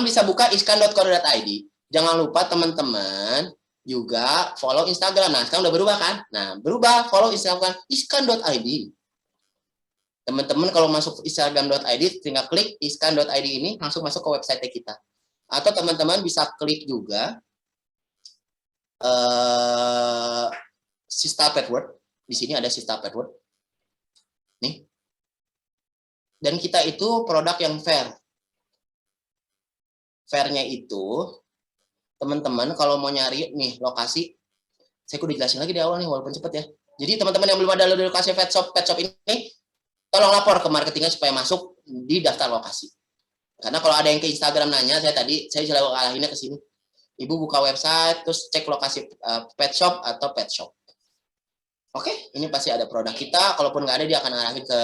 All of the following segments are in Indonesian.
bisa buka iskan.co.id. Jangan lupa teman-teman juga follow Instagram. Nah, sekarang udah berubah kan? Nah, berubah, follow Instagram iskan.id. Teman-teman kalau masuk instagram.id, tinggal klik iskan.id ini, langsung masuk ke website kita. Atau teman-teman bisa klik juga Sista Petword. Di sini ada Sista Petword. Nih. Dan kita itu produk yang fair. Fairnya itu, teman-teman kalau mau nyari nih lokasi, saya udah jelasin lagi di awal nih, walaupun cepet ya. Jadi teman-teman yang belum ada lokasi pet shop ini, tolong lapor ke marketingnya supaya masuk di daftar lokasi. Karena kalau ada yang ke Instagram nanya, saya selalu arahinnya ke sini. Ibu buka website, terus cek lokasi pet shop atau pet shop. Oke, ini pasti ada produk kita. Kalaupun nggak ada, dia akan arahin ke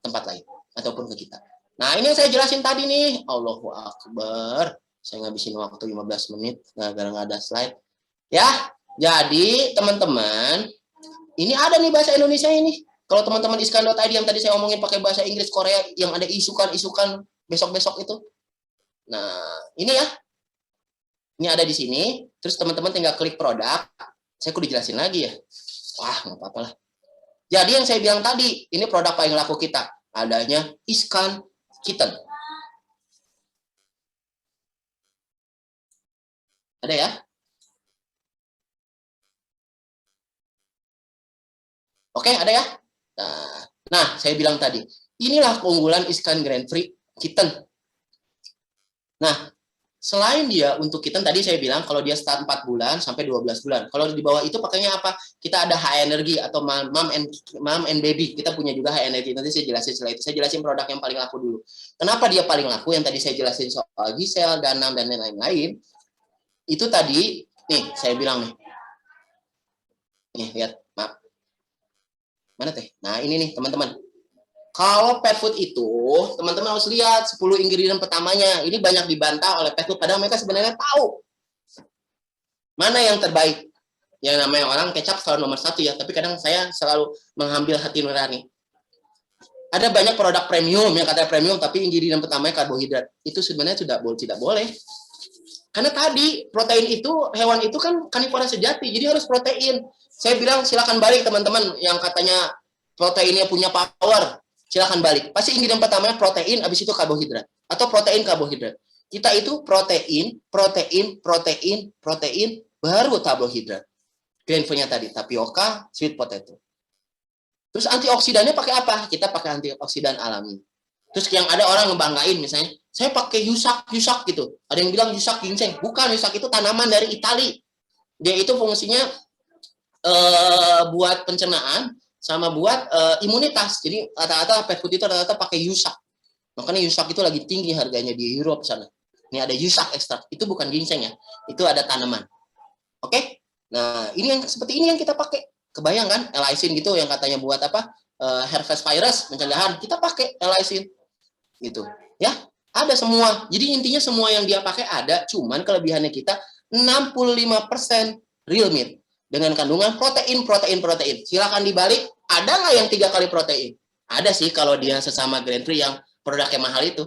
tempat lain ataupun ke kita. Nah, ini yang saya jelasin tadi nih. Allahu Akbar. Saya ngabisin waktu 15 menit gara-gara nggak ada slide. Ya, jadi teman-teman, ini ada nih bahasa Indonesia ini. Kalau teman-teman iskan.id yang tadi saya omongin pakai bahasa Inggris, Korea, yang ada isukan-isukan besok-besok itu. Nah, ini ya. Ini ada di sini. Terus teman-teman tinggal klik produk. Saya kudu jelasin lagi ya. Wah, nggak apa-apa lah. Jadi yang saya bilang tadi, ini produk paling laku kita. Adanya Iskan Kitten. Ada ya? Oke, ada ya? Nah, saya bilang tadi, inilah keunggulan Iskan Grand Prix Kitten. Nah, selain dia untuk kitten, tadi saya bilang kalau dia start 4 bulan sampai 12 bulan. Kalau di bawah itu pakainya apa? Kita ada high energy atau mom and baby. Kita punya juga high energy. Nanti saya jelasin setelah itu. Saya jelasin produk yang paling laku dulu. Kenapa dia paling laku? Yang tadi saya jelasin soal Giselle, Danam, dan lain-lain. Itu tadi, nih saya bilang nih. Nih, lihat. Maaf. Mana teh? Nah, ini nih teman-teman. Kalau pet food itu, teman-teman harus lihat 10 ingredient pertamanya. Ini banyak dibantah oleh pet food, padahal mereka sebenarnya tahu mana yang terbaik. Yang namanya orang kecap selalu nomor 1 ya, tapi kadang saya selalu mengambil hati nurani. Ada banyak produk premium yang kata premium, tapi ingredient pertamanya karbohidrat. Itu sebenarnya tidak boleh. Karena tadi protein itu, hewan itu kan karnivora sejati, jadi harus protein. Saya bilang silakan balik teman-teman yang katanya proteinnya punya power. Silahkan balik. Pasti ingredient pertamanya protein, habis itu karbohidrat. Atau protein, karbohidrat. Kita itu protein, baru karbohidrat. Grain food-nya tadi, tapioka, sweet potato. Terus antioksidannya pakai apa? Kita pakai antioksidan alami. Terus yang ada orang ngebanggain misalnya, saya pakai yusak gitu. Ada yang bilang yusak ginseng. Bukan, yusak itu tanaman dari Itali. Dia itu fungsinya buat pencernaan, sama buat imunitas. Jadi rata-rata pet food itu rata-rata pakai yusak. Makanya yusak itu lagi tinggi harganya di Europe sana. Ini ada yusak ekstrak. Itu bukan ginseng ya. Itu ada tanaman. Oke? Nah, ini yang seperti ini yang kita pakai. Kebayang kan? L-lysine gitu yang katanya buat apa? Herpes virus, pencegahan. Kita pakai L-lysine. Gitu. Ya, ada semua. Jadi intinya semua yang dia pakai ada, cuman kelebihannya kita 65% real meat. Dengan kandungan protein. Silakan dibalik, ada nggak yang 3 kali protein? Ada sih kalau dia sesama Grand Prix yang produknya mahal itu.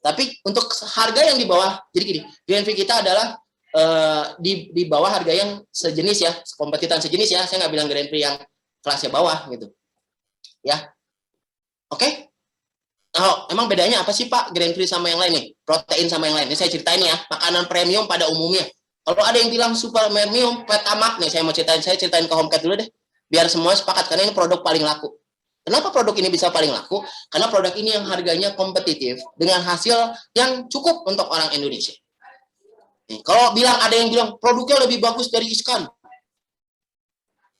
Tapi untuk harga yang di bawah, jadi gini, Grand Prix kita adalah di bawah harga yang sejenis ya, kompetitor sejenis ya. Saya nggak bilang Grand Prix yang kelasnya bawah gitu. Ya, oke? Oh, emang bedanya apa sih Pak Grand Prix sama yang lain nih? Protein sama yang lain. Ini saya ceritain ya, makanan premium pada umumnya. Kalau ada yang bilang super premium, Petamak nih, saya ceritain ke Homecat dulu deh. Biar semua sepakat, karena ini produk paling laku. Kenapa produk ini bisa paling laku? Karena produk ini yang harganya kompetitif, dengan hasil yang cukup untuk orang Indonesia. Nih, kalau ada yang bilang, produknya lebih bagus dari Iskan.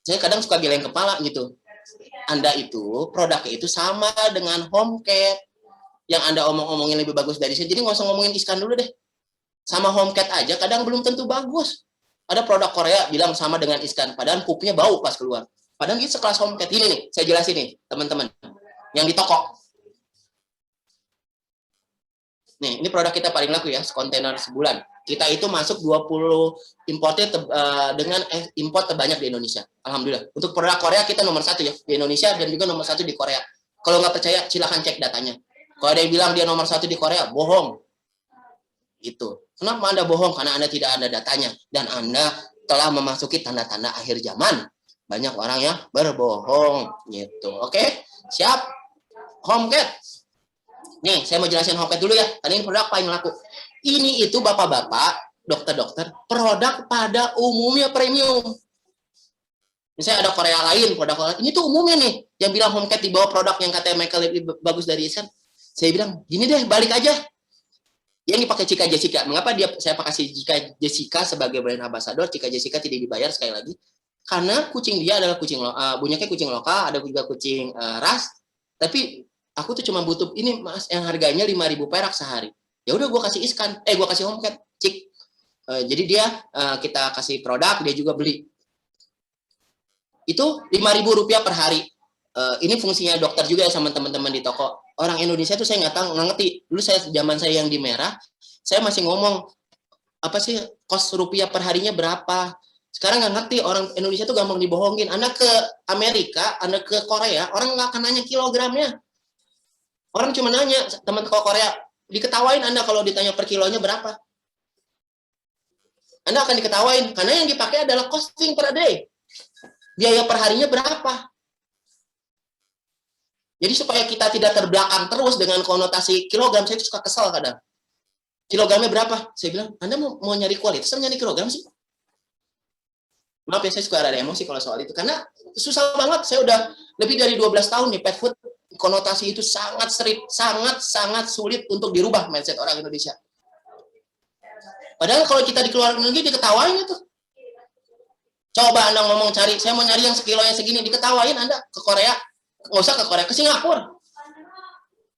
Saya kadang suka geleng kepala gitu. Anda itu, produknya itu sama dengan Homecat. Yang Anda omongin lebih bagus dari sini. Jadi nggak usah ngomongin Iskan dulu deh. Sama Homecat aja kadang belum tentu bagus. Ada produk Korea bilang sama dengan Iskan, padahal pupnya bau pas keluar. Padahal ini sekelas Homecat. Ini nih, saya jelasin nih, teman-teman. Yang di toko. Nih, ini produk kita paling laku ya, kontainer sebulan. Kita itu masuk 20 importer dengan import terbanyak di Indonesia. Alhamdulillah. Untuk produk Korea kita nomor 1 ya, di Indonesia dan juga nomor 1 di Korea. Kalau nggak percaya, silahkan cek datanya. Kalau ada yang bilang dia nomor 1 di Korea, bohong. Gitu. Kenapa Anda bohong? Karena Anda tidak ada datanya dan Anda telah memasuki tanda-tanda akhir zaman. Banyak orang yang berbohong gitu. Oke? Siap? HomeKit. Nih, saya mau jelasin HomeKit dulu ya. Tadi ini produk paling laku. Ini itu bapak-bapak, dokter-dokter, produk pada umumnya premium. Misalnya ada Korea lain, produk Korea. Ini tuh umumnya nih. Yang bilang HomeKit di bawah produk yang katanya Michael lebih bagus dari Iskan. Saya bilang, gini deh, balik aja. Yang dipakai Cika Jessica. Mengapa saya pakai Cika Jessica sebagai brand ambassador? Cika Jessica tidak dibayar sekali lagi. Karena kucing dia adalah kucing banyaknya kucing lokal, ada juga kucing ras. Tapi aku tuh cuma butuh ini Mas yang harganya 5.000 perak sehari. Ya udah gue kasih Iskan, gue kasih HomeKit, Cik. Jadi dia kita kasih produk, dia juga beli. Itu 5.000 rupiah per hari. Ini fungsinya dokter juga ya sama teman-teman di toko. Orang Indonesia tuh saya nggak ngerti. Dulu saya zaman saya yang di Merah, saya masih ngomong apa sih kos rupiah per harinya berapa. Sekarang nggak ngerti, orang Indonesia tuh gampang dibohongin. Anda ke Amerika, Anda ke Korea, orang nggak akan nanya kilogramnya. Orang cuma nanya, teman ke Korea, diketawain Anda kalau ditanya per kilonya berapa. Anda akan diketawain, karena yang dipakai adalah costing per day. Biaya per harinya berapa. Jadi supaya kita tidak terbelakang terus dengan konotasi kilogram, saya suka kesal kadang. Kilogramnya berapa? Saya bilang, Anda mau nyari kualitas, saya nyari kilogram sih. Maaf ya, saya suka ada emosi kalau soal itu. Karena susah banget, saya udah lebih dari 12 tahun nih, pet food, konotasi itu sangat sulit untuk dirubah mindset orang Indonesia. Padahal kalau kita di luar negeri, diketawain itu. Coba Anda ngomong cari, saya mau nyari yang sekilonya segini, diketawain Anda ke Korea. Nggak usah ke Korea, ke Singapura.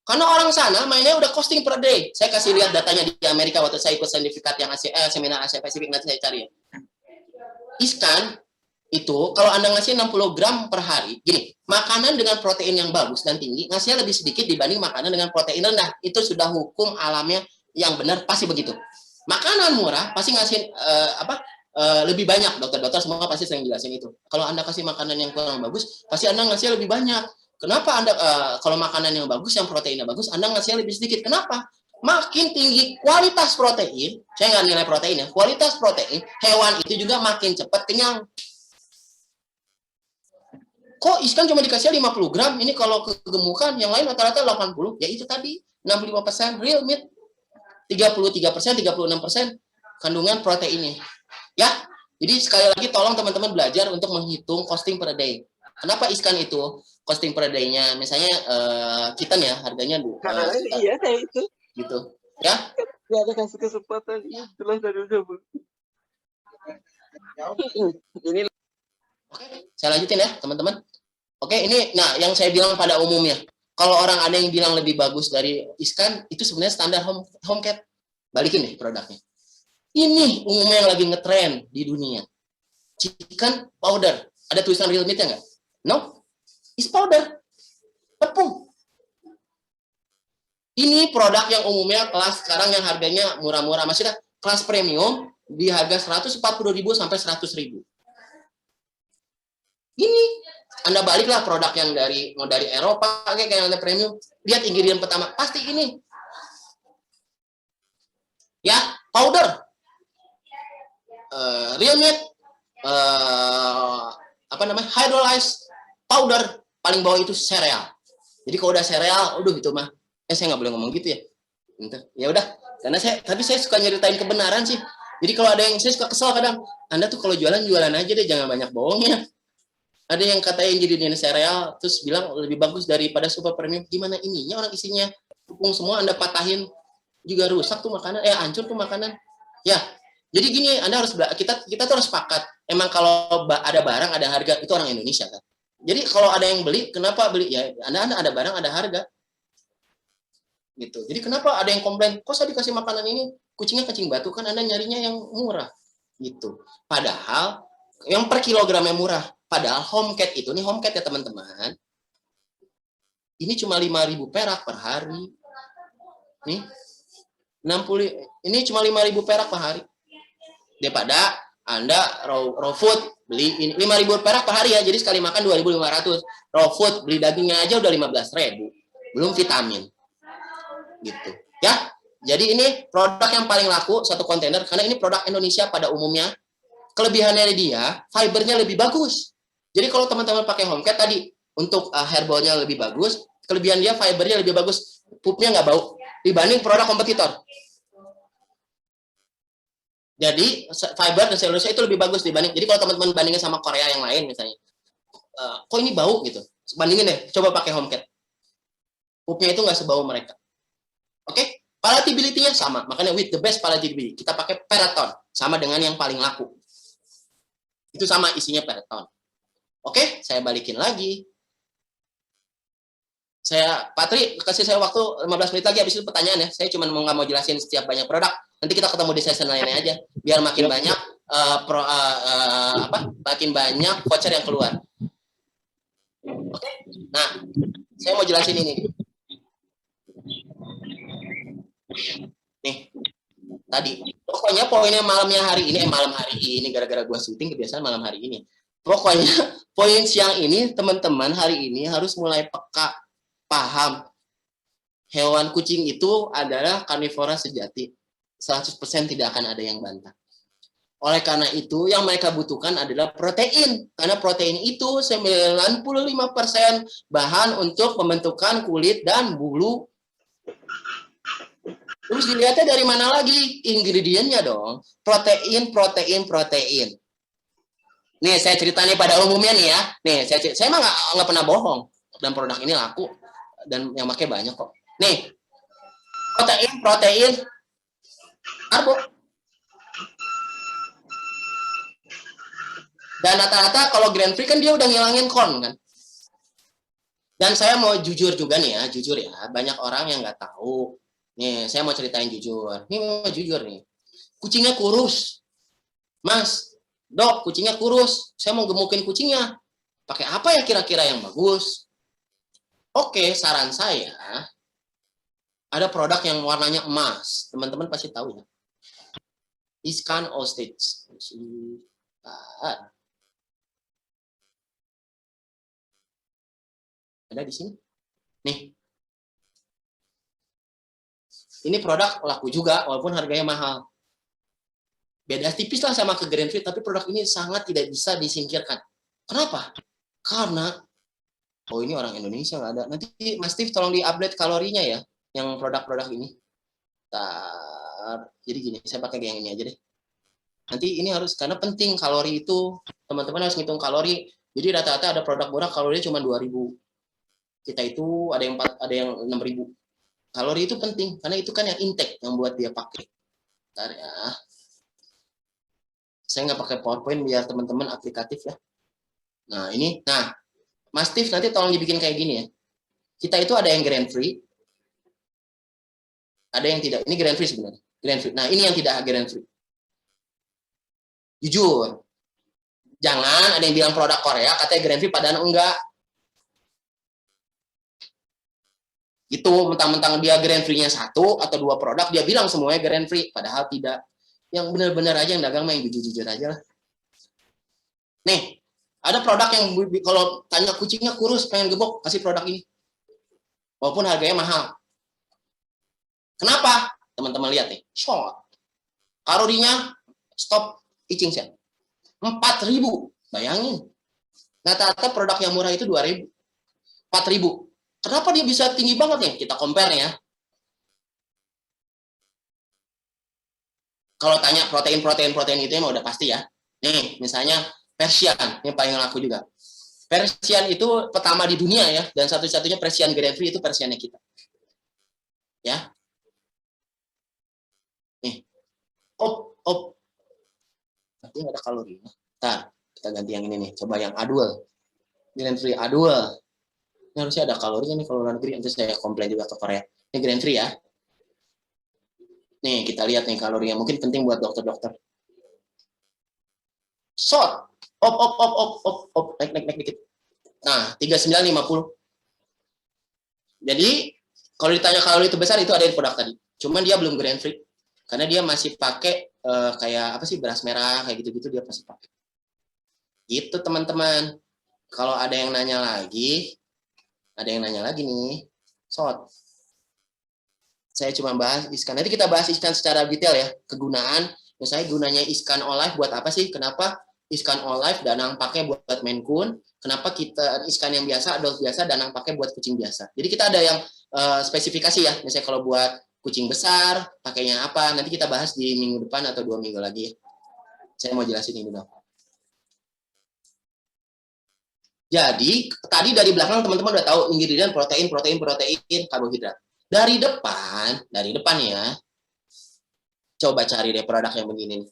Karena orang sana mainnya udah costing per day. Saya kasih lihat datanya di Amerika waktu saya ikut sertifikat yang seminar Asia Pasifik, nanti saya cari ya. Iskan itu kalau Anda ngasih 60 gram per hari, gini, makanan dengan protein yang bagus dan tinggi ngasihnya lebih sedikit dibanding makanan dengan protein rendah. Itu sudah hukum alamnya yang benar, pasti begitu. Makanan murah pasti ngasih lebih banyak. Dokter-dokter semua pasti sering jelasin itu. Kalau Anda kasih makanan yang kurang bagus, pasti Anda ngasih lebih banyak. Kenapa Anda kalau makanan yang bagus, yang proteinnya bagus, Anda ngasih lebih sedikit? Kenapa? Makin tinggi kualitas protein, saya nggak nilai protein ya, kualitas protein, hewan itu juga makin cepat kenyang. Kok Iskan cuma dikasih 50 gram, ini kalau kegemukan, yang lain rata-rata 80, ya itu tadi, 65% real meat, 33%, 36% kandungan proteinnya. Ya, jadi sekali lagi tolong teman-teman belajar untuk menghitung costing per day. Kenapa Iskan itu costing per day-nya, misalnya kita ya harganya iya kayak itu. Gitu, ya? Ya ada kasih kesempatan, jelas dari udah. Ini. Oke, saya lanjutin ya teman-teman. Oke, ini nah yang saya bilang pada umumnya. Kalau orang ada yang bilang lebih bagus dari Iskan, itu sebenarnya standar HomeKit. Balikin nih produknya. Ini umumnya yang lagi ngetren di dunia. Chicken powder. Ada tulisan real meat-nya nggak? No. Is powder. Tepung. Ini produk yang umumnya kelas sekarang yang harganya murah-murah. Maksudnya kelas premium di harga 140.000 sampai 100.000. Ini Anda baliklah produk yang mau dari Eropa kayak yang ada premium. Lihat ingredient pertama, pasti ini. Ya, powder. Real meat. Hydrolyzed powder. Paling bawah itu sereal. Jadi kalau udah sereal, itu mah. Saya nggak boleh ngomong gitu ya. Bentar. Ya udah, karena tapi saya suka nyeritain kebenaran sih. Jadi kalau ada yang saya suka kesel kadang, Anda tuh kalau jualan aja deh, jangan banyak bohongnya. Ada yang katanya jadiin sereal, terus bilang lebih bagus daripada super premium. Gimana ininya orang isinya tepung semua, Anda patahin juga rusak tuh makanan, hancur tuh makanan. Ya, jadi gini, Anda harus kita tuh harus sepakat. Emang kalau ada barang ada harga, itu orang Indonesia kan. Jadi kalau ada yang beli, kenapa beli? Ya, Anda ada barang ada harga. Gitu. Jadi kenapa ada yang komplain, kok saya dikasih makanan ini kucingnya kencing batu, kan Anda nyarinya yang murah gitu. Padahal yang per kilogramnya murah. Padahal HomeKit itu nih, HomeKit ya teman-teman, ini cuma 5.000 perak per hari. Nih 60, ini cuma 5.000 perak per hari. Daripada Anda raw food beli ini 5.000 perak per hari ya, jadi sekali makan 2.500. Raw food beli dagingnya aja udah 15.000, belum vitamin. Gitu ya. Jadi ini produk yang paling laku satu kontainer karena ini produk Indonesia pada umumnya. Kelebihannya dia, fibernya lebih bagus. Jadi kalau teman-teman pakai HomeCare tadi untuk hairballnya lebih bagus, kelebihan dia fibernya lebih bagus, pupnya nggak bau dibanding produk kompetitor. Jadi fiber dan selulosa itu lebih bagus dibanding. Jadi kalau teman-teman bandingin sama Korea yang lain misalnya, kok ini bau gitu. Bandingin deh, coba pakai HomeCare. Pupnya itu nggak sebau mereka. Oke, palatability-nya sama. Makanya with the best palatability, kita pakai Peraton sama dengan yang paling laku. Itu sama isinya Peraton. Oke, saya balikin lagi. Patri, kasih saya waktu 15 menit lagi, habis itu pertanyaan ya. Saya cuma nggak mau jelasin setiap banyak produk. Nanti kita ketemu di session lainnya aja. Biar makin banyak makin banyak voucher yang keluar. Oke. Nah, saya mau jelasin ini. Nih, tadi. Pokoknya poinnya malam hari ini gara-gara gua syuting kebiasaan malam hari ini. Pokoknya poin siang ini teman-teman hari ini harus mulai peka, paham. Hewan kucing itu adalah karnivora sejati. 100% tidak akan ada yang bantah. Oleh karena itu, yang mereka butuhkan adalah protein. Karena protein itu 95% bahan untuk pembentukan kulit dan bulu. Terus dilihatnya dari mana lagi? Ingredientnya dong. Protein. Nih, saya cerita nih pada umumnya nih ya. Nih, saya mah nggak pernah bohong. Dan produk ini laku. Dan yang pakai banyak kok. Nih, protein, karbo. Dan rata-rata kalau grain free kan dia udah ngilangin corn kan. Dan saya mau jujur juga nih ya, jujur ya. Banyak orang yang nggak tahu. Nih, saya mau ceritain jujur. Nih mau jujur nih. Kucingnya kurus. Mas, dok, kucingnya kurus. Saya mau gemukin kucingnya. Pakai apa ya kira-kira yang bagus? Oke, saran saya ada produk yang warnanya emas. Teman-teman pasti tahu ya. Iscan Ostage. Ada di sini. Nih. Ini produk laku juga walaupun harganya mahal. Beda tipis lah sama ke Green Fit, tapi produk ini sangat tidak bisa disingkirkan. Kenapa? Karena ini orang Indonesia nggak ada. Nanti Mas Steve tolong di-update kalorinya ya, yang produk-produk ini. Jadi gini, saya pakai yang ini aja deh. Nanti ini harus, karena penting kalori itu, teman-teman harus ngitung kalori. Jadi rata-rata ada produk murah kalorinya cuma 2.000. Kita itu ada yang 6.000. Kalori itu penting, karena itu kan yang intake yang buat dia pakai. Bentar ya. Saya nggak pakai PowerPoint biar teman-teman aplikatif ya. Nah, ini. Nah, Mas Steve nanti tolong dibikin kayak gini ya. Kita itu ada yang grain free, ada yang tidak. Ini grain free sebenarnya. Grain free. Nah, ini yang tidak grain free. Jujur. Jangan ada yang bilang produk Korea katanya grain free padahal enggak. Itu mentang-mentang dia grain free-nya 1 atau 2 produk, dia bilang semuanya grain free, padahal tidak. Yang benar-benar aja yang dagang mah yang jujur-jujur aja lah. Nih, ada produk yang kalau tanya kucingnya kurus, pengen gebok, kasih produk ini. Walaupun harganya mahal. Kenapa? Teman-teman lihat nih, short. Kalorinya stop itching cell. 4.000, bayangin. Rata-rata produk yang murah itu 2.000. 4.000. Kenapa dia bisa tinggi banget nih? Kita compare ya. Kalau tanya protein itu emang udah pasti ya. Nih, misalnya Persian, yang paling laku juga. Persian itu pertama di dunia ya, dan satu-satunya Persian grain free itu Persiannya kita. Ya. Nih. Berarti nggak ada kalori. Ntar, kita ganti yang ini nih. Coba yang Adul. Grain free Adul. Ini harusnya ada kalorinya nih kalau luar negeri. Nanti saya komplain juga ke Korea. Ini grain free ya. Nih, kita lihat nih kalorinya. Mungkin penting buat dokter-dokter. Short. Naik dikit. Nah, 3950. Jadi, kalau ditanya kalori itu besar, itu ada di produk tadi. Cuman dia belum grain free. Karena dia masih pakai kayak apa sih, beras merah, kayak gitu-gitu dia pasti pakai. Itu teman-teman. Kalau ada yang nanya lagi nih. Short. saya cuma bahas iskan. Nanti kita bahas iskan secara detail ya, kegunaan. Misalnya gunanya iskan olive buat apa sih? Kenapa iskan olive Danang pakai buat Maine Coon? Kenapa kita iskan yang biasa, adult biasa, Danang pakai buat kucing biasa? Jadi kita ada yang spesifikasi ya. Misalnya kalau buat kucing besar, pakainya apa? Nanti kita bahas di minggu depan atau 2 minggu lagi. Saya mau jelasin ini dong. Jadi, tadi dari belakang teman-teman udah tahu ingredient protein, karbohidrat. Dari depan ya. Coba cari deh produk yang begini nih.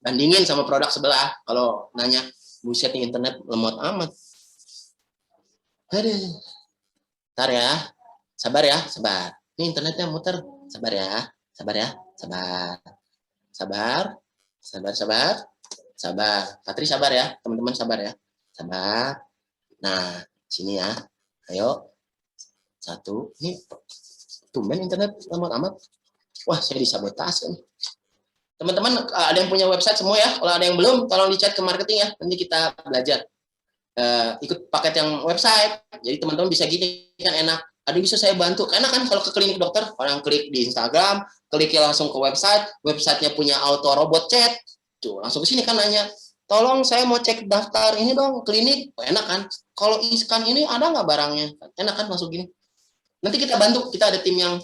Bandingin sama produk sebelah. Kalau nanya, buset nih internet lemot amat. Aduh. Ntar ya. Sabar ya, sabar. Ini internetnya muter. Sabar ya, sabar ya, sabar. Sabar. Patri sabar ya, teman-teman sabar ya. Sabar. Nah, sini ya. Ayo. 1. Ini tumben internet lemot amat. Wah, saya disabotase nih. Teman-teman, ada yang punya website semua ya? Kalau ada yang belum, tolong di chat ke marketing ya. Nanti kita belajar. Ikut paket yang website. Jadi teman-teman bisa gini, kan enak. Ada bisa saya bantu. Karena kan kalau ke klinik dokter, orang klik di Instagram, kliknya langsung ke website, websitenya punya auto robot chat. Tuh, langsung ke sini kan nanya, tolong saya mau cek daftar ini dong, klinik. Enak kan? Kalau iskan ini ada nggak barangnya? Enak kan langsung gini. Nanti kita bantu, kita ada tim yang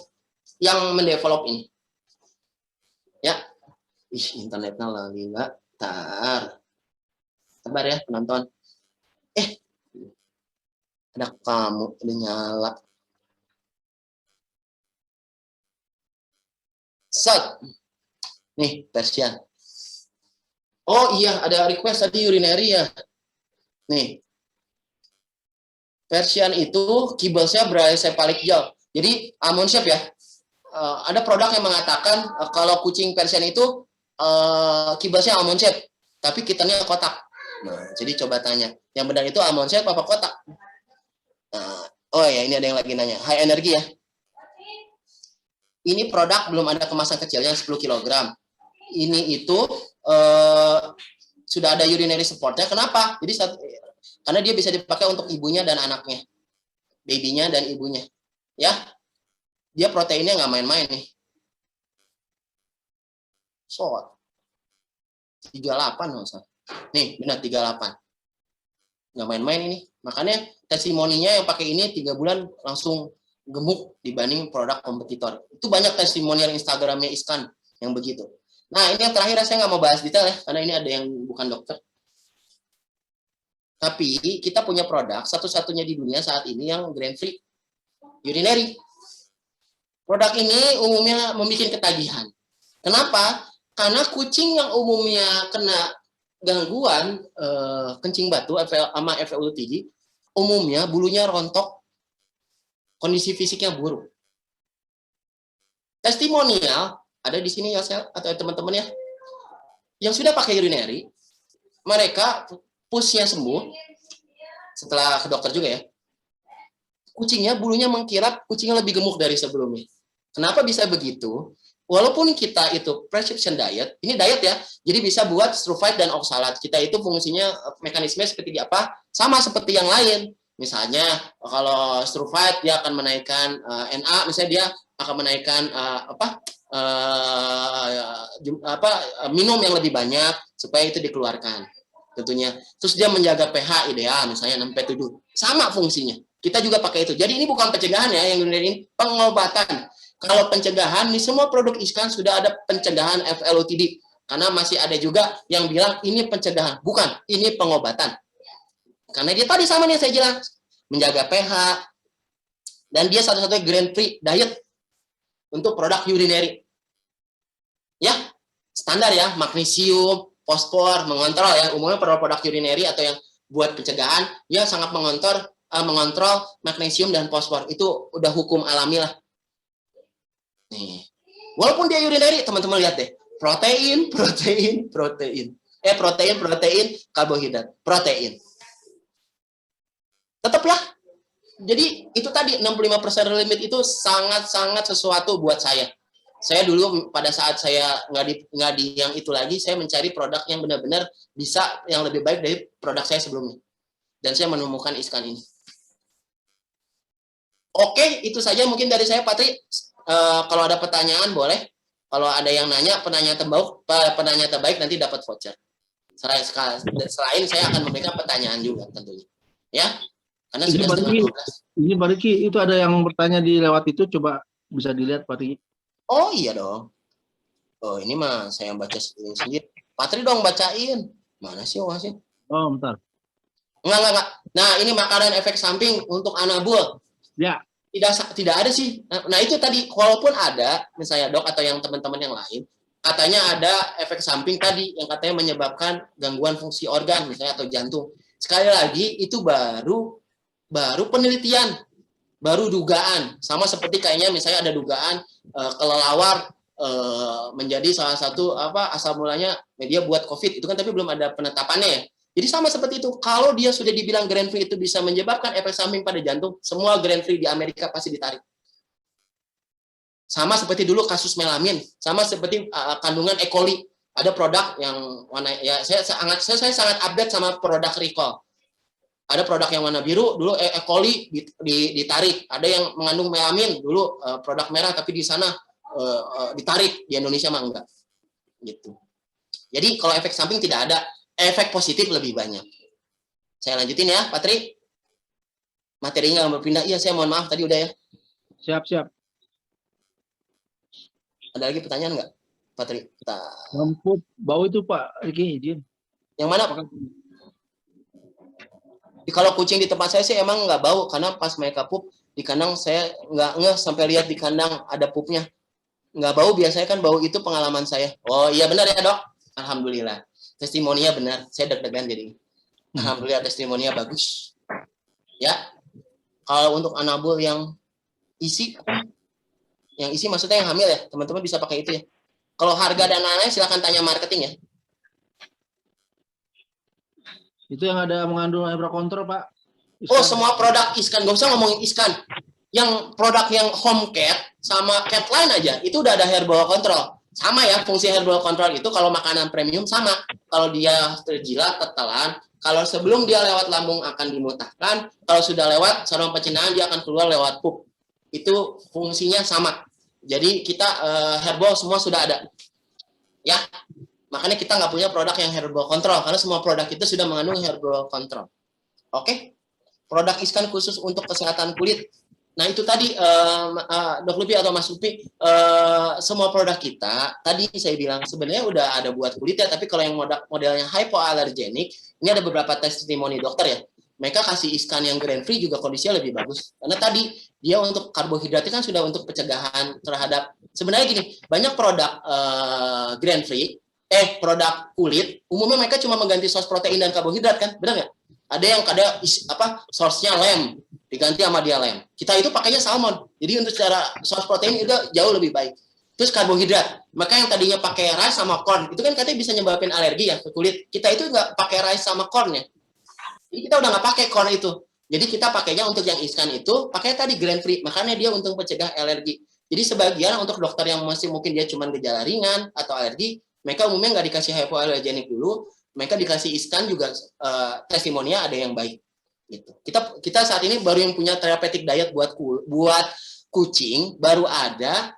mendevelop ini. Ya. Internetnya lagi nggak. Tar. Sabar ya penonton. Ada kamu, udah nyala. Set. Nih, Persian. Oh iya, ada request tadi urinary ya. Nih. Persian itu kibelnya brachycephalic gel. Jadi almond shape ya. Ada produk yang mengatakan kalau kucing Persian itu kibelnya almond shape, tapi kitanya kotak. Nah, jadi coba tanya, yang benar itu almond shape apa kotak? Nah, oh ya, ini ada yang lagi nanya. High energy ya. Ini produk belum ada kemasan kecilnya 10 kg. Ini itu sudah ada urinary supportnya. Kenapa? Jadi karena dia bisa dipakai untuk ibunya dan anaknya, babynya dan ibunya. Ya, dia proteinnya nggak main-main nih. So, 38 maksudnya. Nih, benar 38. Nggak main-main ini. Makanya testimoninya yang pakai ini 3 bulan langsung gemuk dibanding produk kompetitor. Itu banyak testimonial Instagramnya Iskan yang begitu. Nah, ini yang terakhir saya nggak mau bahas detail ya, karena ini ada yang bukan dokter. Tapi kita punya produk satu-satunya di dunia saat ini yang grain-free urinary. Produk ini umumnya membuat ketagihan. Kenapa? Karena kucing yang umumnya kena gangguan kencing batu sama FLTG, umumnya bulunya rontok, kondisi fisiknya buruk. Testimonial ada di sini ya, atau teman-teman ya, yang sudah pakai urinary, mereka pusnya sembuh setelah ke dokter juga ya. Kucingnya bulunya mengkilap, kucingnya lebih gemuk dari sebelumnya. Kenapa bisa begitu? Walaupun kita itu prescription diet, ini diet ya, jadi bisa buat Struvite dan oxalate. Kita itu fungsinya mekanisme seperti apa? Sama seperti yang lain. Misalnya kalau Struvite dia akan menaikkan NA, misalnya dia akan menaikkan minum yang lebih banyak supaya itu dikeluarkan tentunya. Terus dia menjaga pH ideal misalnya 6,7. Sama fungsinya. Kita juga pakai itu. Jadi ini bukan pencegahan ya, yang ini pengobatan. Kalau pencegahan, nih semua produk Iskan sudah ada pencegahan FLOTD. Karena masih ada juga yang bilang ini pencegahan. Bukan, ini pengobatan. Karena dia tadi sama nih saya jelas. Menjaga pH. Dan dia satu-satunya grain-free diet untuk produk urinary. Ya, standar ya, magnesium, fosfor, mengontrol ya. Umumnya produk urinary atau yang buat pencegahan, dia sangat mengontrol magnesium dan fosfor. Itu udah hukum alami lah. Nih. Walaupun dia urinary, teman-teman lihat deh. Protein, karbohidrat, protein. Tetap ya. Jadi itu tadi 65% limit itu sangat-sangat sesuatu buat saya. Saya dulu pada saat saya nggak di yang itu lagi, saya mencari produk yang benar-benar bisa yang lebih baik dari produk saya sebelumnya. Dan saya menemukan Iskan ini. Oke, itu saja mungkin dari saya, Patri. kalau ada pertanyaan boleh. Kalau ada yang nanya, penanya terbaik nanti dapat voucher. Selain saya akan memberikan pertanyaan juga tentunya. Ya, karena Ini sudah Pak setengah Riki, 12. ini Pak Riki, itu ada yang bertanya di lewat itu, coba bisa dilihat Pak Riki. Oh iya dong. Oh ini mah saya baca sendiri. Patri dong bacain. Mana sih sih? Oh, bentar. Enggak. Nah ini makanan efek samping untuk anabul. Ya. Tidak ada sih. Nah itu tadi, walaupun ada, misalnya dok atau yang teman-teman yang lain, katanya ada efek samping tadi yang katanya menyebabkan gangguan fungsi organ, misalnya atau jantung. Sekali lagi itu baru penelitian, baru dugaan. Sama seperti kayaknya misalnya ada dugaan kelelawar menjadi salah satu asal mulanya media buat COVID itu kan, tapi belum ada penetapannya ya. Jadi sama seperti itu, kalau dia sudah dibilang grain free itu bisa menyebabkan efek samping pada jantung, semua grain free di Amerika pasti ditarik. Sama seperti dulu kasus melamin, sama seperti kandungan E. coli. Ada produk yang warna, ya saya sangat update sama produk recall. Ada produk yang warna biru, dulu E. coli ditarik. Ada yang mengandung melamin, dulu produk merah, tapi di sana ditarik. Di Indonesia mah enggak. Gitu. Jadi kalau efek samping tidak ada, efek positif lebih banyak. Saya lanjutin ya, Patri. Materinya nggak berpindah. Iya, saya mohon maaf tadi udah ya. Siap. Ada lagi pertanyaan nggak, Patri? Lampu bau itu Pak Riki, izin. Yang mana, Pak? Kalau kucing di tempat saya sih emang nggak bau, karena pas mereka pup di kandang saya nggak ngeh sampai lihat di kandang ada pupnya. Nggak bau, biasanya kan bau itu pengalaman saya. Oh iya benar ya dok? Alhamdulillah. Testimoninya benar, saya deg-degan jadi. Alhamdulillah testimoninya bagus. Ya, kalau untuk anabul yang isi maksudnya yang hamil ya, teman-teman bisa pakai itu ya. Kalau harga dan lain-lain silakan tanya marketing ya. Itu yang ada mengandung Ebra Control Pak. Oh semua produk Iskan, gak usah ngomongin Iskan. Yang produk yang home cat sama cat line aja, itu udah ada hair ball control. Sama ya, fungsi hair ball control itu kalau makanan premium sama. Kalau dia terjilat, tetelan, kalau sebelum dia lewat lambung akan dimuntahkan, kalau sudah lewat saluran pencernaan dia akan keluar lewat pup. Itu fungsinya sama. Jadi kita herbal semua sudah ada. Ya, makanya kita nggak punya produk yang herbal control, karena semua produk itu sudah mengandung herbal control. Oke? Produk Iskan khusus untuk kesehatan kulit. Nah itu tadi Dok Lupi atau Mas Lupi, semua produk kita tadi saya bilang sebenarnya udah ada buat kulit ya, tapi kalau yang modelnya hypoallergenic, ini ada beberapa testimoni dokter ya, mereka kasih Iskan yang grain free juga kondisinya lebih bagus, karena tadi dia untuk karbohidratnya kan sudah untuk pencegahan terhadap, sebenarnya gini, banyak produk grain free, produk kulit umumnya mereka cuma mengganti source protein dan karbohidrat kan, benar nggak? Ada yang source-nya lem diganti sama dia lem. Kita itu pakainya salmon. Jadi untuk secara source protein itu jauh lebih baik. Terus karbohidrat. Maka yang tadinya pakai rice sama corn, itu kan katanya bisa nyebabin alergi ya ke kulit. Kita itu nggak pakai rice sama corn ya. Jadi kita udah nggak pakai corn itu. Jadi kita pakainya untuk yang Iskan itu, pakai tadi grain free. Makanya dia untuk mencegah alergi. Jadi sebagian untuk dokter yang masih mungkin dia cuma gejala ringan atau alergi, mereka umumnya nggak dikasih hypoallergenic dulu, mereka dikasih Iskan juga testimoninya ada yang baik. Gitu. Kita saat ini baru yang punya therapeutic diet buat kucing, baru ada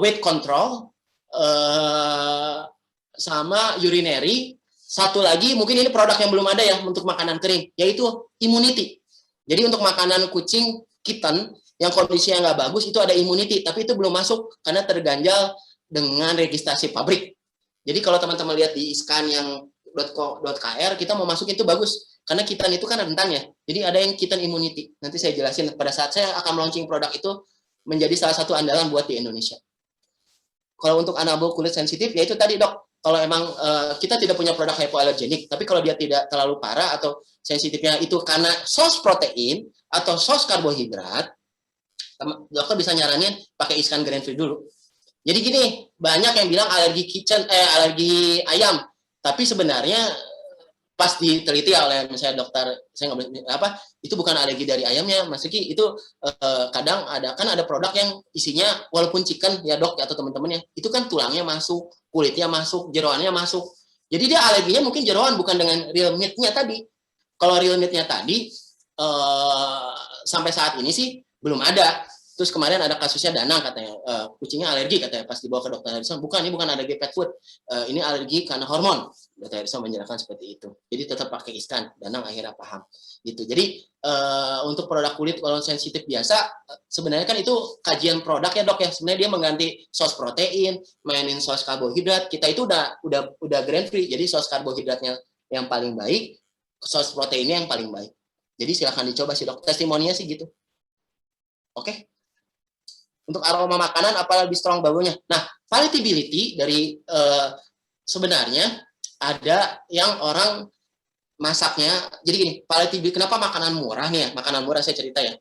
weight control sama urinary. Satu lagi mungkin ini produk yang belum ada ya untuk makanan kering, yaitu immunity. Jadi untuk makanan kucing kitten yang kondisinya nggak bagus itu ada immunity, tapi itu belum masuk karena terganjal dengan registrasi pabrik. Jadi kalau teman-teman lihat di Iskan yang .co.kr kita mau masuk itu bagus karena kitten itu kan rentan ya. Jadi ada yang kitten immunity. Nanti saya jelasin pada saat saya akan launching produk itu menjadi salah satu andalan buat di Indonesia. Kalau untuk anabol kulit sensitif ya itu tadi dok. Kalau emang kita tidak punya produk hypoallergenic, tapi kalau dia tidak terlalu parah atau sensitifnya itu karena source protein atau source karbohidrat, dokter bisa nyaranin pakai Iskan grain free dulu. Jadi gini, banyak yang bilang alergi ayam. Tapi sebenarnya pas diteliti oleh misalnya dokter, saya nggak itu bukan alergi dari ayamnya, Mas Riki, itu kadang ada produk yang isinya walaupun chicken ya dok atau teman-temannya, itu kan tulangnya masuk, kulitnya masuk, jeroannya masuk. Jadi dia alerginya mungkin jeroan bukan dengan real meat-nya tadi. Kalau real meat-nya tadi sampai saat ini sih belum ada. Terus kemarin ada kasusnya Danang katanya, kucingnya alergi katanya pas dibawa ke dokter Harrison. Bukan, ini bukan alergi pet food, ini alergi karena hormon. Dokter Harrison menjelaskan seperti itu. Jadi tetap pakai iskan. Danang akhirnya paham. Gitu. Jadi untuk produk kulit kalau sensitif biasa, sebenarnya kan itu kajian produk ya dok ya. Sebenarnya dia mengganti sos protein, mainin sos karbohidrat. Kita itu udah grain free. Jadi sos karbohidratnya yang paling baik, sos proteinnya yang paling baik. Jadi silahkan dicoba sih dok. Testimoninya sih gitu. Oke. Untuk aroma makanan apa lebih strong baunya. Nah, palatability dari sebenarnya ada yang orang masaknya. Jadi gini, palatability kenapa makanan murah nih ya? Makanan murah saya cerita ya.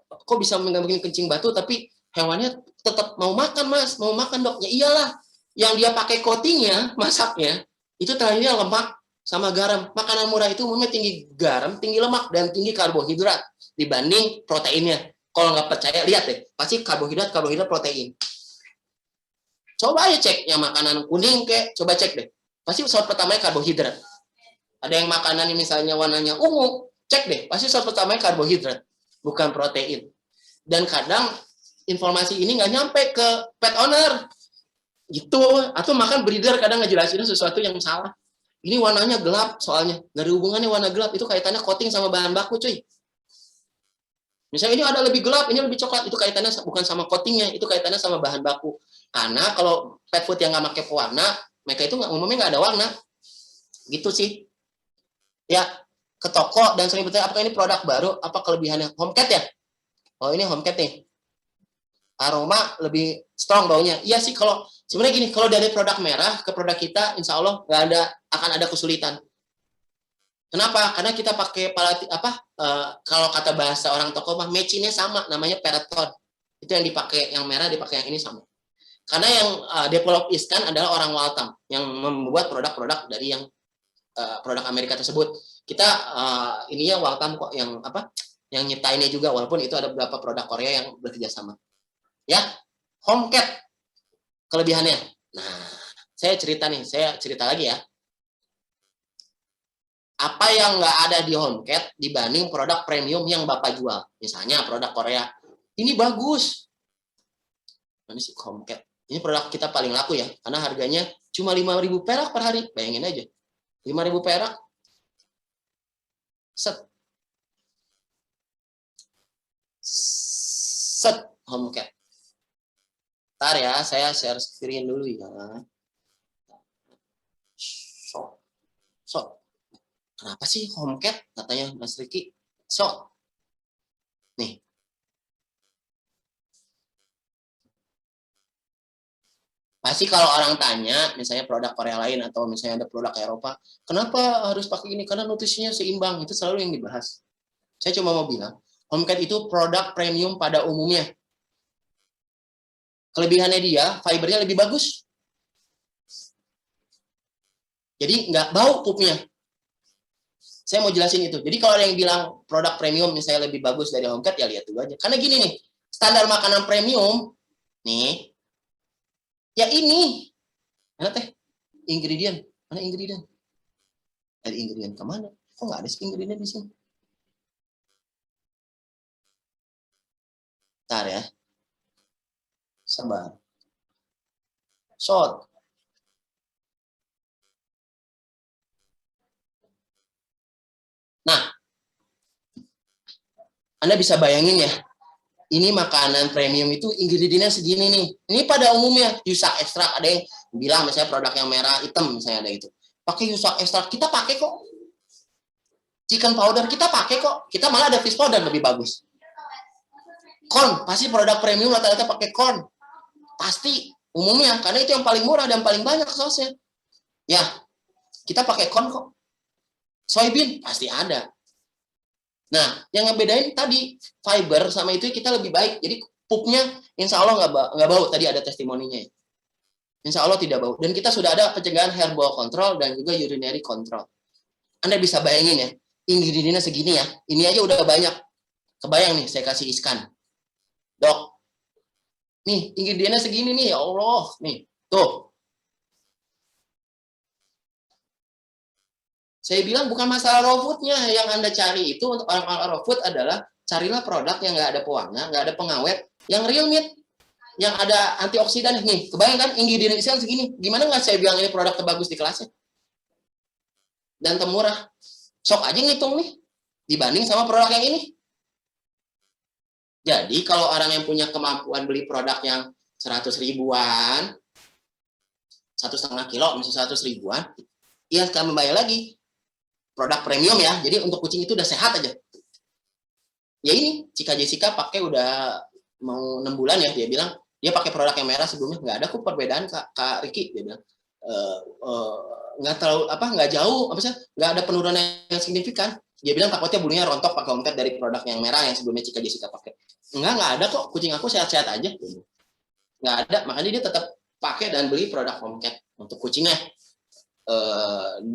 Kok bisa bikin kencing batu tapi hewannya tetap mau makan mas, mau makan dok. Ya iyalah, yang dia pakai coatingnya, masaknya itu terakhirnya lemak sama garam. Makanan murah itu umumnya tinggi garam, tinggi lemak dan tinggi karbohidrat dibanding proteinnya. Kalau nggak percaya, lihat deh. Pasti karbohidrat, protein. Coba aja cek yang makanan kuning kayak, coba cek deh. Pasti soal pertamanya karbohidrat. Ada yang makanan yang misalnya warnanya ungu, cek deh. Pasti soal pertamanya karbohidrat, bukan protein. Dan kadang informasi ini nggak nyampe ke pet owner. Gitu. Atau makan breeder kadang ngejelasin sesuatu yang salah. Ini warnanya gelap soalnya. Nggak ada hubungannya warna gelap. Itu kaitannya coating sama bahan baku cuy. Misalnya ini ada lebih gelap, ini lebih coklat, itu kaitannya bukan sama coatingnya, itu kaitannya sama bahan baku. Karena kalau pet food yang nggak pakai pewarna, mereka itu umumnya nggak ada warna. Gitu sih. Ya, ke toko dan sering bertanya, apakah ini produk baru, apa kelebihannya? HomeCat ya? Oh ini HomeCat nih. Aroma lebih strong baunya. Iya sih, kalau sebenarnya gini, kalau dari produk merah ke produk kita, insya Allah akan ada kesulitan. Kenapa? Karena kita pakai kalau kata bahasa orang toko mah matchingnya sama, namanya Peraton. Itu yang dipakai, yang merah dipakai yang ini sama. Karena yang develop iskan adalah orang Waltham yang membuat produk-produk dari yang produk Amerika tersebut. Kita ininya Waltham kok yang nyiptainnya juga, walaupun itu ada beberapa produk Korea yang bekerja sama. Ya, HomeCat kelebihannya. Nah, saya cerita lagi ya. Apa yang nggak ada di HomeCat dibanding produk premium yang Bapak jual. Misalnya produk Korea. Ini bagus. Ini sih HomeCat. Ini produk kita paling laku ya. Karena harganya cuma 5.000 perak per hari. Bayangin aja. 5.000 perak. Set HomeCat. Ntar ya, saya share screen dulu ya. So. Kenapa sih HomeCat? Katanya Mas Riki. So, nih. Pasti kalau orang tanya, misalnya produk Korea lain atau misalnya ada produk Eropa, kenapa harus pakai ini? Karena nutrisinya seimbang. Itu selalu yang dibahas. Saya cuma mau bilang, HomeCat itu produk premium pada umumnya. Kelebihannya dia, fibernya lebih bagus. Jadi nggak bau pupnya. Saya mau jelasin itu. Jadi kalau ada yang bilang produk premium misalnya lebih bagus dari HomeCat, ya lihat dulu aja. Karena gini nih, standar makanan premium, nih, ya ini. Mana teh? Ingredient. Mana ingredient? Ada ingredient kemana? Kok nggak ada sih ingredient di sini? Bentar ya. Sabar. Short. Nah, Anda bisa bayangin ya, ini makanan premium itu ingredientnya segini nih. Ini pada umumnya yusak ekstrak, ada yang bilang misalnya produk yang merah hitam misalnya ada itu. Pakai yusak ekstrak, kita pakai kok. Chicken powder kita pakai kok. Kita malah ada fish powder lebih bagus. Corn, pasti produk premium rata-rata pakai corn. Pasti umumnya karena itu yang paling murah dan paling banyak sausnya. Ya, kita pakai corn kok. Soybean pasti ada. Nah, yang ngebedain tadi fiber sama itu kita lebih baik. Jadi pupnya insya Allah nggak bau. Tadi ada testimoninya. Insya Allah tidak bau. Dan kita sudah ada pencegahan herbal control dan juga urinary control. Anda bisa bayangin ya, ingredientnya segini ya. Ini aja udah banyak. Kebayang nih, saya kasih iskan. Dok, nih ingredientnya segini nih, ya Allah. Nih, tuh. Saya bilang bukan masalah raw food-nya yang Anda cari itu untuk orang-orang raw food adalah carilah produk yang nggak ada pewarna, nggak ada pengawet, yang real meat, yang ada antioksidan nih. Kebayang kan ingredient Iskan segini? Gimana nggak saya bilang ini produk terbagus di kelasnya? Dan termurah. Sok aja ngitung nih dibanding sama produk yang ini. Jadi kalau orang yang punya kemampuan beli produk yang 100 ribuan, 1,5 kilo, misalnya 100 ribuan, ya akan membayar lagi produk premium ya. Jadi untuk kucing itu udah sehat aja. Ya ini, Cika Jessica pakai udah mau 6 bulan ya, dia bilang dia pakai produk yang merah sebelumnya, nggak ada kok perbedaan Kak Riki, dia bilang nggak terlalu nggak jauh nggak ada penurunan yang signifikan. Dia bilang takutnya bulunya rontok pakai Home Cat dari produk yang merah yang sebelumnya Cika Jessica pakai. Nggak ada kok, kucing aku sehat-sehat aja. Nggak ada, makanya dia tetap pakai dan beli produk Home Cat untuk kucingnya.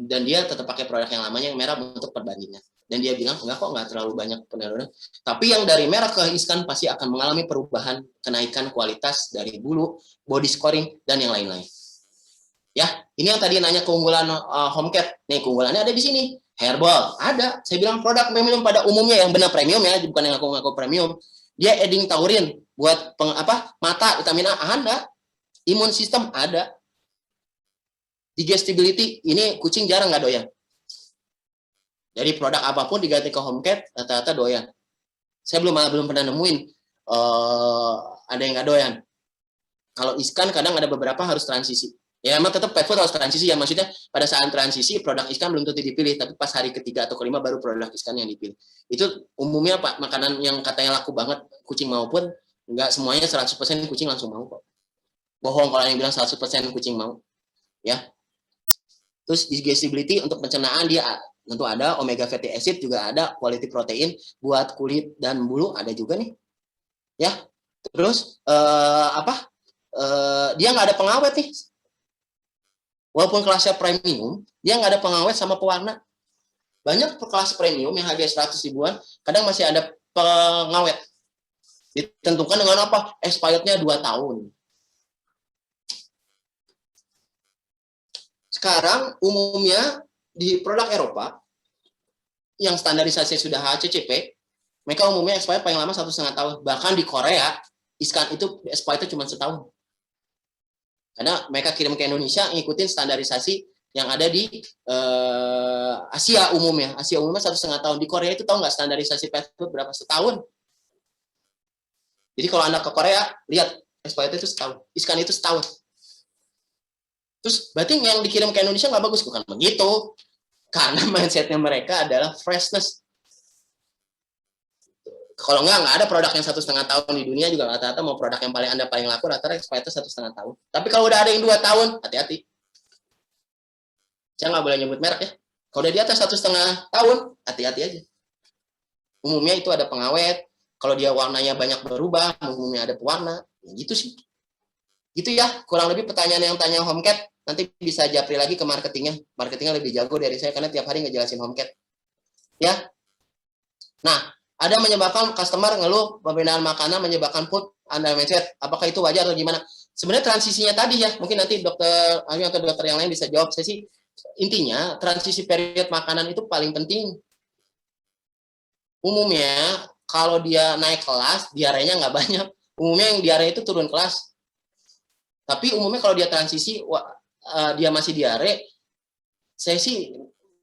Dan dia tetap pakai produk yang lamanya yang merah untuk perbandingan. Dan dia bilang nggak kok, nggak terlalu banyak penurunan. Tapi yang dari merah ke Iskan pasti akan mengalami perubahan, kenaikan kualitas dari bulu, body scoring, dan yang lain-lain. Ya, ini yang tadi nanya keunggulan Home Cat. Nih, keunggulannya ada di sini. Herbal, ada. Saya bilang produk premium pada umumnya yang benar premium ya, bukan yang ngaku-ngaku premium. Dia adding taurin buat mata, vitamin A ada. Imun sistem ada. Digestibility, ini kucing jarang nggak doyan. Jadi produk apapun diganti ke Home Cat, rata-rata doyan. Saya belum pernah nemuin ada yang nggak doyan. Kalau Iskan kadang ada beberapa harus transisi. Ya emang tetap pet food harus transisi ya, maksudnya pada saat transisi produk Iskan belum tentu dipilih, tapi pas hari ketiga atau kelima baru produk Iskan yang dipilih. Itu umumnya Pak, makanan yang katanya laku banget kucing maupun nggak semuanya 100% kucing langsung mau kok. Bohong kalau yang bilang 100% kucing mau. Ya. Terus digestibility untuk pencernaan dia tentu ada, omega fatty acid juga ada, quality protein buat kulit dan bulu ada juga nih. Ya. Terus dia nggak ada pengawet nih. Walaupun kelasnya premium, dia nggak ada pengawet sama pewarna. Banyak kelas premium yang harga 100 ribuan, kadang masih ada pengawet. Ditentukan dengan apa? Expirednya 2 tahun. Sekarang umumnya di produk Eropa, yang standarisasi sudah HACCP, mereka umumnya expired paling lama 1,5 tahun. Bahkan di Korea, Iskan itu expirednya cuma setahun. Karena mereka kirim ke Indonesia ngikutin standarisasi yang ada di Asia umumnya. Asia umumnya 1,5 tahun. Di Korea itu tahu nggak standarisasi pet food berapa? Setahun. Jadi kalau Anda ke Korea, lihat expired itu setahun. Iskan itu setahun. Terus berarti yang dikirim ke Indonesia nggak bagus? Bukan begitu. Karena mindsetnya mereka adalah freshness. Kalau nggak ada produk yang 1,5 tahun di dunia juga rata-rata mau produk yang Anda paling laku rata-rata expirednya 1,5 tahun. Tapi kalau udah ada yang 2 tahun, hati-hati. Saya nggak boleh nyebut merek ya. Kalau udah di atas 1,5 tahun, hati-hati aja. Umumnya itu ada pengawet. Kalau dia warnanya banyak berubah, umumnya ada pewarna. Ya gitu sih. Gitu ya, kurang lebih pertanyaan yang tanya Home Cat. Nanti bisa japri lagi ke marketingnya. Marketingnya lebih jago dari saya karena tiap hari ngejelasin Home Cat. Ya. Nah, ada menyebabkan customer ngeluh pembinaan makanan menyebabkan food under mindset. Apakah itu wajar atau gimana? Sebenarnya transisinya tadi ya, mungkin nanti dokter Ayu atau dokter yang lain bisa jawab. Saya sih intinya transisi period makanan itu paling penting. Umumnya kalau dia naik kelas, diarenya nggak banyak. Umumnya yang diare itu turun kelas. Tapi umumnya kalau dia transisi, dia masih diare, saya sih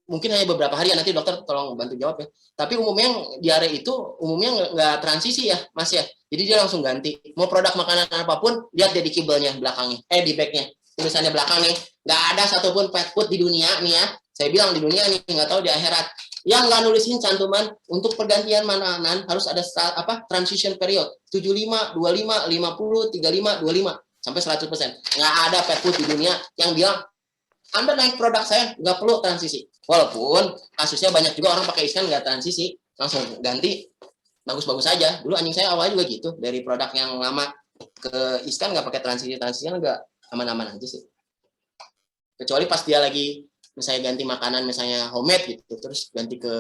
mungkin hanya beberapa hari ya, nanti dokter tolong bantu jawab ya. Tapi umumnya yang diare itu umumnya nggak transisi ya, Mas ya. Jadi dia langsung ganti. Mau produk makanan apapun, lihat dia di kibelnya belakangnya, di backnya, tulisannya belakang nih. Nggak ada satupun pet food di dunia nih ya. Saya bilang di dunia nih, nggak tahu di akhirat. Yang nggak nulisin cantuman untuk pergantian makanan harus ada transition period 75, 25, 50, 35, 25 sampai 100%. Nggak ada pet food di dunia yang bilang Anda naik produk saya nggak perlu transisi. Walaupun kasusnya banyak juga orang pakai Iskan nggak transisi, langsung ganti bagus-bagus aja. Dulu anjing saya awalnya juga gitu, dari produk yang lama ke Iskan nggak pakai transisinya nggak aman-aman aja sih. Kecuali pas dia lagi misalnya ganti makanan misalnya homemade gitu, terus ganti ke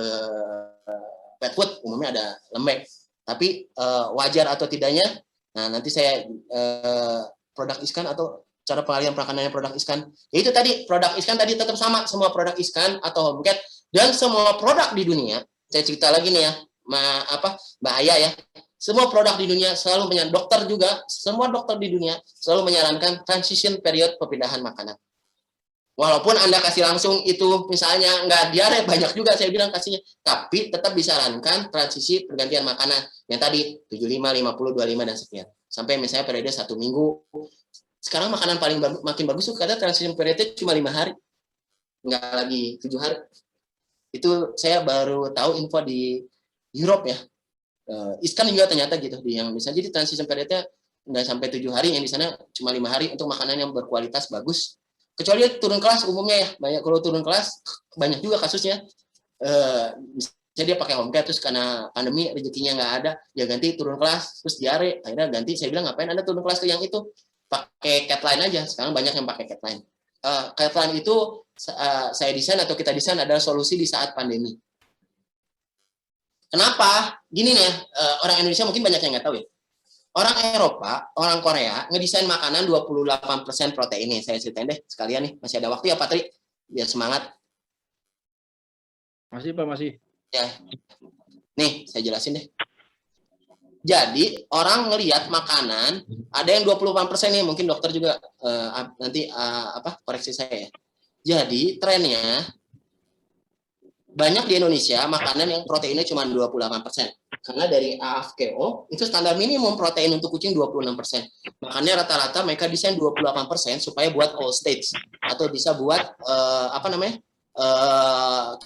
pet food, umumnya ada lembek. Tapi wajar atau tidaknya, nah nanti saya produk Iskan atau cara pengalihan makanannya produk Iskan. Ya itu tadi, produk Iskan tadi tetap sama, semua produk Iskan atau Home Cat dan semua produk di dunia. Saya cerita lagi nih ya, Mbak Aya ya. Semua produk di dunia selalu dokter juga, semua dokter di dunia selalu menyarankan transition period perpindahan makanan. Walaupun Anda kasih langsung itu misalnya nggak diare, banyak juga saya bilang kasihnya, tapi tetap disarankan transisi pergantian makanan yang tadi 75, 50, 25 dan sekian. Sampai misalnya periode 1 minggu. Sekarang makanan paling makin bagus tuh karena transition periodnya cuma 5 hari. Nggak lagi 7 hari. Itu saya baru tahu info di Europe ya. Iskan juga ternyata gitu, yang bisa jadi transition periodnya nggak sampai 7 hari, yang di sana cuma 5 hari untuk makanan yang berkualitas bagus. Kecuali turun kelas umumnya ya, banyak kalau turun kelas banyak juga kasusnya. Misalnya dia pakai home care terus karena pandemi rezekinya nggak ada, dia ganti turun kelas terus diare, akhirnya ganti. Saya bilang ngapain Anda turun kelas ke yang itu, pakai Catline aja. Sekarang banyak yang pakai Catline. Catline itu saya desain atau kita desain adalah solusi di saat pandemi. Kenapa? Gini nih, orang Indonesia mungkin banyak yang nggak tahu ya. Orang Eropa, orang Korea ngedesain makanan 28% protein nih. Saya ceritain deh sekalian nih. Masih ada waktu ya, Patri? Biar semangat. Masih, Pak, masih. Ya. Nih, saya jelasin deh. Jadi, orang ngelihat makanan, ada yang 28% nih, mungkin dokter juga nanti koreksi saya ya. Jadi, trennya banyak di Indonesia makanan yang proteinnya cuma 28%. Karena dari AFKO itu standar minimum protein untuk kucing 26%. Makanya rata-rata mereka desain 28% supaya buat all stage atau bisa buat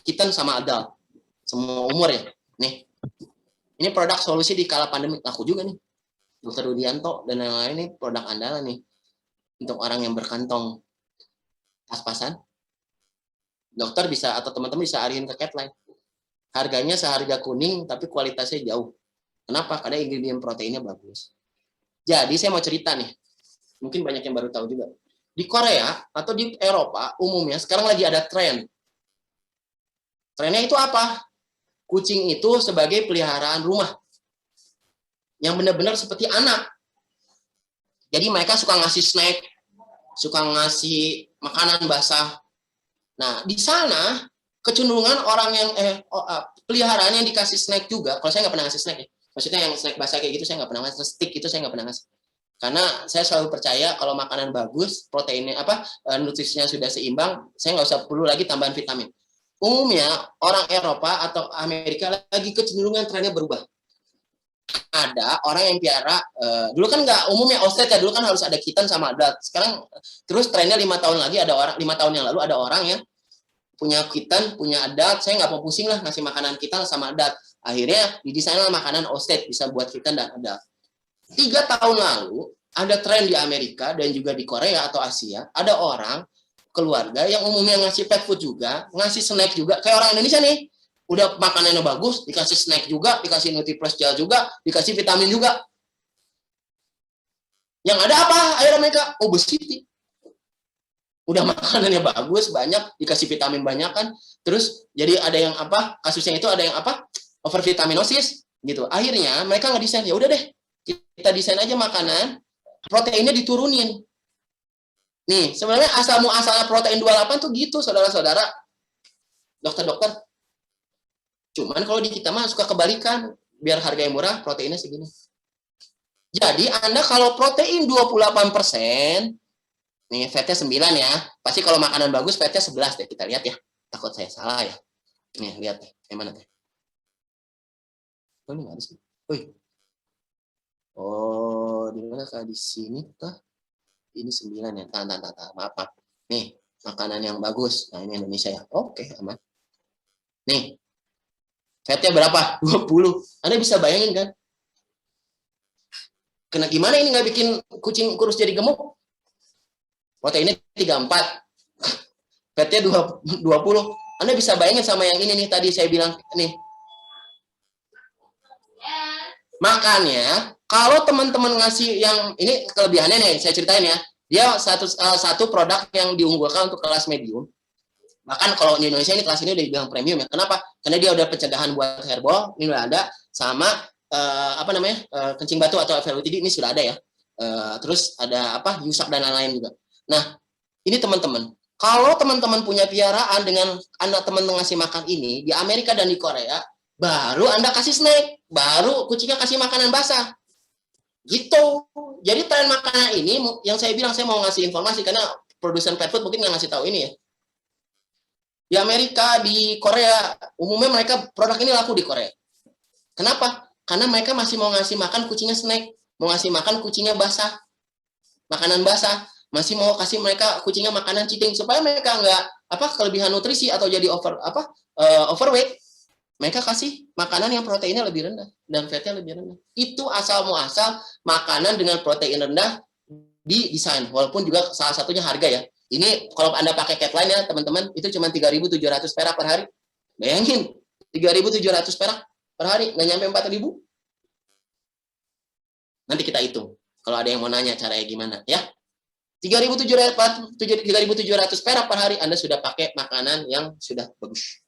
kitten sama adult, semua umur ya. Nih, ini produk solusi di kala pandemi, laku juga nih. Dr. Rudianto dan lain-lain ini produk andalan nih untuk orang yang berkantong pas-pasan. Dokter bisa atau teman-teman bisa ariin ke Catline. Harganya seharga kuning, tapi kualitasnya jauh. Kenapa? Karena ingredient proteinnya bagus. Jadi saya mau cerita nih. Mungkin banyak yang baru tahu juga. Di Korea atau di Eropa, umumnya sekarang lagi ada tren. Trennya itu apa? Kucing itu sebagai peliharaan rumah. Yang benar-benar seperti anak. Jadi mereka suka ngasih snack, suka ngasih makanan basah. Nah, di sana kecenderungan orang yang peliharaan yang dikasih snack juga. Kalau saya nggak pernah ngasih snack ya, maksudnya yang snack basah kayak gitu saya nggak pernah ngasih, stick itu saya nggak pernah ngasih. Karena saya selalu percaya kalau makanan bagus, proteinnya nutrisinya sudah seimbang, saya nggak usah perlu lagi tambahan vitamin. Umumnya orang Eropa atau Amerika lagi kecenderungan trennya berubah. Ada orang yang piara, dulu kan nggak umumnya offset ya, dulu kan harus ada kitten sama adat. Sekarang terus trennya 5 tahun lagi ada orang, 5 tahun yang lalu ada orang yang punya kitten, punya adat, saya nggak mau pusing lah ngasih makanan kitten sama adat. Akhirnya didesainlah makanan offset bisa buat kitten dan adat. 3 tahun lalu ada tren di Amerika dan juga di Korea atau Asia, ada orang keluarga yang umumnya ngasih pet food juga, ngasih snack juga, kayak orang Indonesia nih. Udah makanannya bagus, dikasih snack juga, dikasih NutriPlus gel juga, dikasih vitamin juga. Yang ada apa? Akhirnya mereka obesity. Udah makanannya bagus, banyak, dikasih vitamin banyak kan. Terus jadi ada yang kasusnya itu ada yang overvitaminosis gitu. Akhirnya mereka ngedesain, ya udah deh, kita desain aja makanan, proteinnya diturunin. Nih, sebenarnya asal muasalnya protein 28 tuh gitu, saudara-saudara. Dokter-dokter. Cuman kalau di kita mah suka kebalikan, biar harganya murah, proteinnya segini. Jadi Anda kalau protein 28%, nih fatnya 9 ya. Pasti kalau makanan bagus fatnya 11 deh, kita lihat ya. Takut saya salah ya. Nih, lihat deh. Yang mana teh? Oh, ini enggak ada sih. Oh, di mana kah? Di sini kah? Ini 9 ya. Maaf. Nih, makanan yang bagus. Nah, ini Indonesia ya. Oke, aman. Nih. Fatnya berapa? 20. Anda bisa bayangin kan? Kena gimana ini nggak bikin kucing kurus jadi gemuk? Proteinnya 34. Fatnya 20. Anda bisa bayangin sama yang ini nih tadi saya bilang nih. Makanya kalau teman-teman ngasih yang ini kelebihannya nih saya ceritain ya. Dia satu produk yang diunggulkan untuk kelas medium. Bahkan kalau di Indonesia ini kelas ini udah dibilang premium ya. Kenapa? Karena dia udah pencegahan buat hairball, ini udah ada, sama kencing batu atau FLUTD ini sudah ada ya. Terus ada yusak dan lain-lain juga. Nah, ini teman-teman, kalau teman-teman punya piaraan dengan anak teman ngasih makan ini di Amerika dan di Korea, baru Anda kasih snack, baru kucingnya kasih makanan basah. Gitu. Jadi tren makanan ini yang saya bilang, saya mau ngasih informasi karena produsen pet food mungkin nggak ngasih tahu ini ya. Di Amerika, di Korea, umumnya mereka produk ini laku di Korea. Kenapa? Karena mereka masih mau ngasih makan kucingnya snack, mau ngasih makan kucingnya basah, makanan basah, masih mau kasih mereka kucingnya makanan cheating supaya mereka nggak kelebihan nutrisi atau jadi overweight. Mereka kasih makanan yang proteinnya lebih rendah dan fatnya lebih rendah. Itu asal muasal makanan dengan protein rendah didesain, walaupun juga salah satunya harga ya. Ini kalau Anda pakai Catline ya teman-teman, itu cuma 3.700 perak per hari. Bayangin, 3.700 perak per hari, nggak nyampe 4.000. Nanti kita hitung. Kalau ada yang mau nanya caranya gimana ya. 3.700 perak per hari Anda sudah pakai makanan yang sudah bagus.